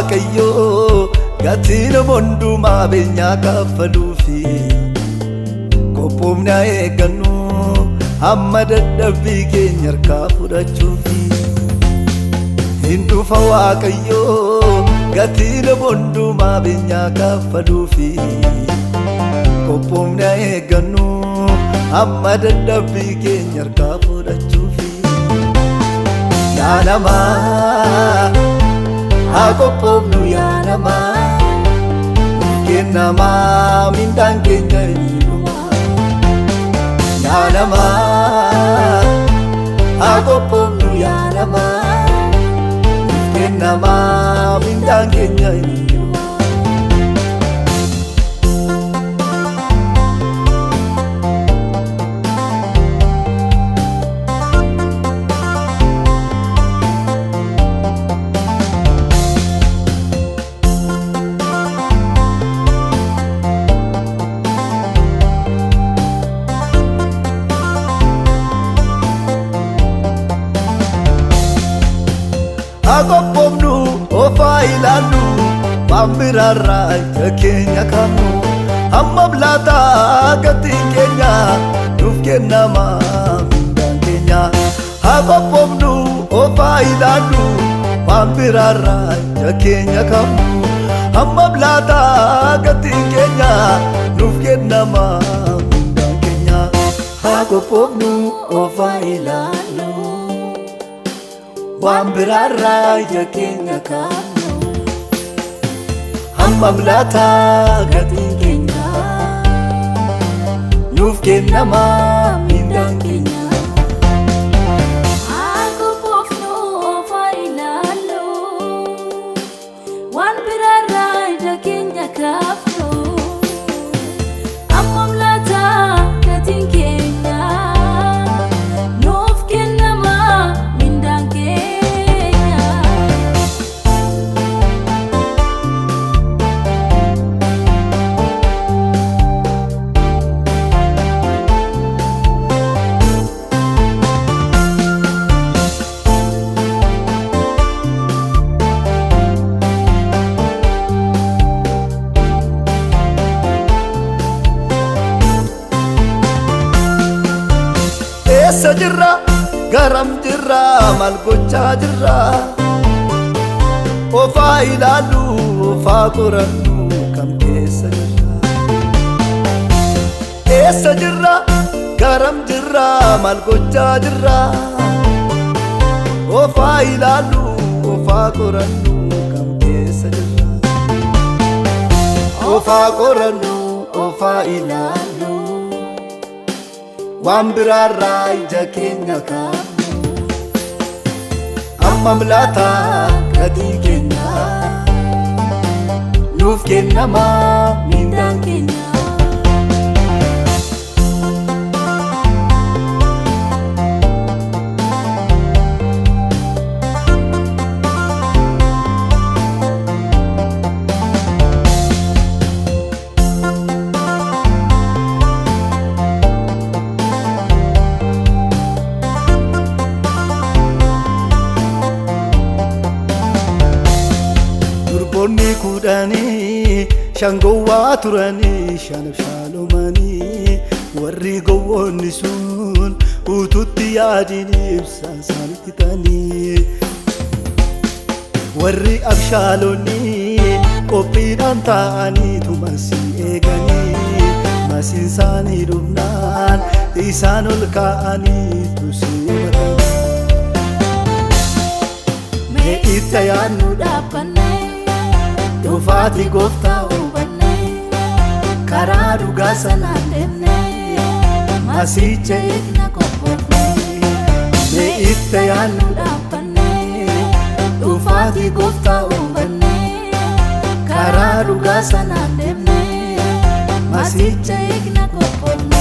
waaqayyo gatiin hundumaa beenyaa kaffaluufi qophoomna eeggannu hamma dadhabbii keenya harkaa fudhachuufi hin dhufa waaqayyo gatiin hundumaa beenyaa kaffaluufi qophoomna eeggannu hamma dadhabbii keenya harkaa fudhachuufi yaa namaa haa qophoofnu yaa namaa kennamaa mindaan keenya hiidhuma yaa namaa haa qophoofnu yaa namaa kennamaa mindaan keenya hiidhuma. Qophoofnu ofaa ilaallu waan biraarraa ija keenya qabnu hamma laataa gatiin keenya nuuf kennama mindaan keenya. Haa qophoofnu ofaa ilaallu waan biraarraa ija keenya qabnu hamma laataa gatiin keenya nuuf kennama mindaan keenya. Haa qophoofnu ofaa ilaallu waan biraarraa ija keenya qabnu hamma laataa gatiin keenya nuuf kennama mindaan keenya. Haa qophoofnu ofaa ilaallu waan biraarraa ija keenya qabnu hamma laataa gatiin keenya nuuf kennama mindaan keenya. Eessa jirra garam jirra maal gochaa jirra ofaa ilaallu ofaa qorannu kam keessa jirra. Eessa jirra garam jirra maal gochaa jirra ofaa ilaallu ofaa qorannu kam keessa jirra. Ofaa qorannu ofaa ilaallu waan biraarraa ija keenya qabnu hamma laataa gatii keenya nuuf kennama mindaan keenya. Durboonni kudhanii shan gowwaa turanii shanaaf shaalomanii warri gowwoonni sun utuutti yaadiin ibsaa isaan fixanii warri abshaalonni qophiidhaan taa'aniitu masii eeganii masiin isaanii dhufnaan isaan ol kaa'aniitu simatan. Mee itti yaadnu dhaabbanne dhufaatii gooftaa hubanne karaa dhugaa sanaan deemne masiicha eegna qophoofne. Mee itti yaadnu dhaabbanne dhufaatii gooftaa hubanne karaa dhugaa sanaan deemne masiicha eegna qophoofne.